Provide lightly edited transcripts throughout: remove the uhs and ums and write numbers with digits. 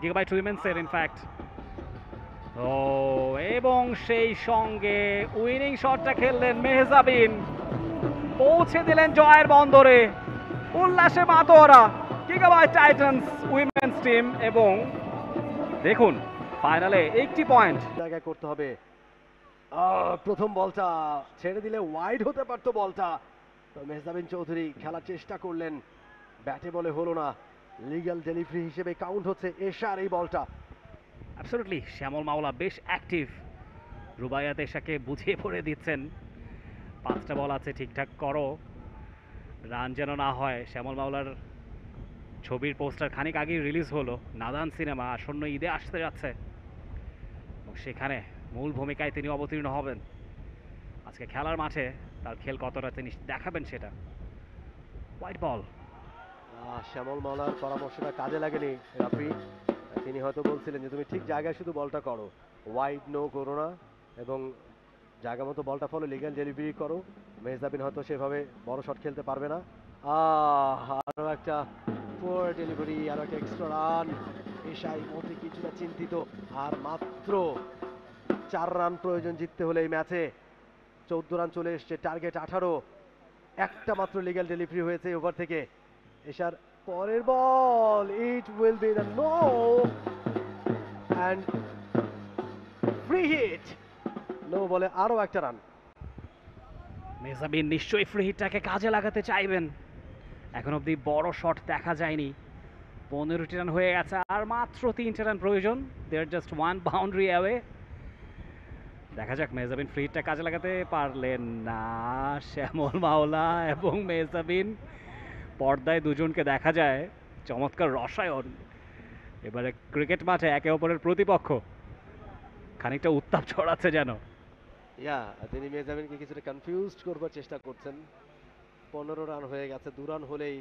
Gigabyte উইমেন্সের in fact. ও এবং সেই সঙ্গে উইনিং শটটা খেললেন মেহজাবিন, পৌঁছে দিলেন জয়ের বন্দরে। উল্লাসে মাতোয়ারা গিগাবাইট টাইটান্স উইমেন্স টিম। এবং দেখুন ফাইনালে 80 পয়েন্ট জায়গায় করতে হবে। প্রথম বলটা ছেড়ে দিলে ওয়াইড হতে পারতো বলটা, তো মেহজাবিন চৌধুরী খেলার চেষ্টা করলেন, ব্যাটে বলে হলো না। লিগ্যাল ডেলিভারি হিসেবে কাউন্ট হচ্ছে এশার এই বলটা। অ্যাবসলিউটলি শ্যামল মাওলা বেশ অ্যাক্টিভ, রুবাইয়াত এশাকে বুঝিয়ে পড়ে দিচ্ছেন 5টা বল আছে, ঠিকঠাক করো, রান যেন না হয়। শ্যামল মাওলার ছবির পোস্টার খানিক আগেই রিলিজ হলো, নাদান সিনেমা আসন্ন ঈদে আসতে যাচ্ছে এবং সেখানে মূল ভূমিকায় তিনি অবতীর্ণ হবেন। আজকে খেলার মাঠে তার খেল কতটা তিনি দেখাবেন সেটা। হোয়াইট বল, শ্যামল মাওলার পরামর্শটা কাজে লাগেনি রাফি। তিনি হয়তো বলছিলেন যে তুমি ঠিক জায়গায় শুধু বলটা করো, ওয়াইড নো করো না, এবং জায়গা মতো বলটা ফলো, লিগ্যাল ডেলিভারি করো। মেহজাবিন হয়তো সেভাবে বড় শট খেলতে পারবে না। আরও একটা পোর ডেলিভারি, আরও একটা এক্সট্রা রান। এশা এই মুহূর্তে কিছুটা চিন্তিত, আর মাত্র 4 রান প্রয়োজন জিততে হলে এই ম্যাচে। 14 রান চলে এসছে, টার্গেট 18। একটা মাত্র লিগ্যাল ডেলিভারি হয়েছে ওভার থেকে। এশার পরের ball, it will be the no and free hit. No বলে আরও একটা রান। মেহজাবিন নিশ্চয়ই ফ্রি হিটটাকে কাজে লাগাতে চাইবেন। এখন অবধি বড় শট দেখা যায়নি। 15টি রান হয়ে গেছে, আর মাত্র 3টে রান প্রয়োজন। দে আর জাস্ট 1 বাউন্ডারি অ্যাওয়ে। দেখা যাক মেহজাবিন ফ্রি হিটটা কাজে লাগাতে পারলেন না। শ্যামল মাওলা এবং মেহজাবিন পর্দায় দুজনকে দেখা যায়, চমৎকার রসায়ন। এবারে ক্রিকেট মাঠে একে অপরের প্রতিপক্ষ, খানিকটা উত্তাপ ছড়াচ্ছে যেন। তিনি মেহজাবিনকে কিছুটা কনফিউজড করবার চেষ্টা করছেন। 15 রান হয়ে গেছে, 2 রান হলেই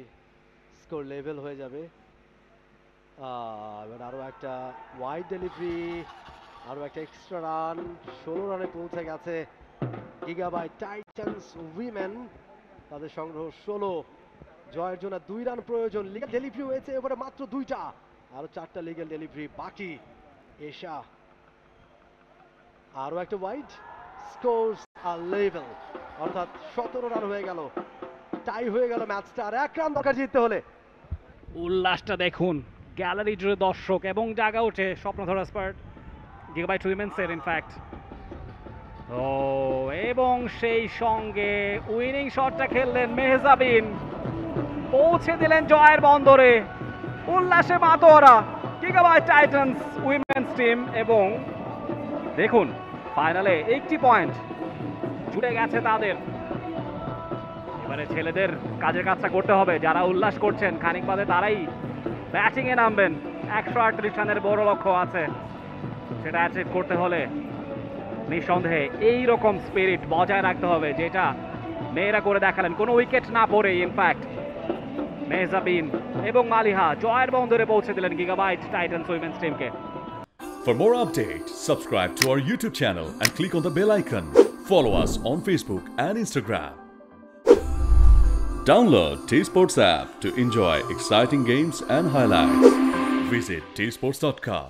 স্কোর লেভেল হয়ে যাবে। এবার আরও একটা ওয়াইড ডেলিভারি, আরও একটা এক্সট্রা রান। 16 রানে পৌঁছে গেছে গিগাবাইট টাইটান্স উইমেন। তাদের সংগ্রহ 16। জয়ের জন্য 2 রান প্রয়োজন। লিগ্যাল ডেলিভারি হয়েছে এবারে মাত্র 2টা, আরও 4টা লিগ্যাল ডেলিভারি বাকি। এশা আরও একটা ওয়াইড, স্কোরস আর লেভেল, অর্থাৎ 17 রান হয়ে গেল, টাই হয়ে গেল ম্যাচটা। আর 1 রান দরকার জিততে হলে। উল্লাসটা দেখুন, গ্যালারি জুড়ে দর্শক এবং জাগা উঠে স্বপ্নধরা স্পার্ট গিগাবাইট উইমেন্সের ইনফ্যাক্ট। ও এবং সেই সঙ্গে উইনিং শটটা খেললেন মেহজাবিন, পৌঁছে দিলেন জয়ের বন্দরে। উল্লাসে মাতোয়ারা গিগাবাইট টাইটান্স উইমেন্স টিম। এবং দেখুন ফাইনালে 80 পয়েন্ট জুড়ে গেছে তাদের। এবারে ছেলেদের কাজের কাজটা করতে হবে, যারা উল্লাস করছেন খানিক বাদে তারাই ব্যাটিংয়ে নামবেন। 138 রানের বড় লক্ষ্য আছে, সেটা অ্যাচিভ করতে হলে নিঃসন্দেহে এইরকম স্পিরিট বজায় রাখতে হবে, যেটা মেয়েরা করে দেখালেন কোনো উইকেট না পড়ে। ইনফ্যাক্ট মেহজাবিন এবং মালিহা জয়ের বন্দরে পৌঁছে দিলেন গিগাবাইট টাইটান্স উইমেন্স টিমকে। For more updates, subscribe to our YouTube channel and click on the bell icon. Follow us on Facebook and Instagram. Download T-Sports app to enjoy exciting games and highlights. Visit tsports.com.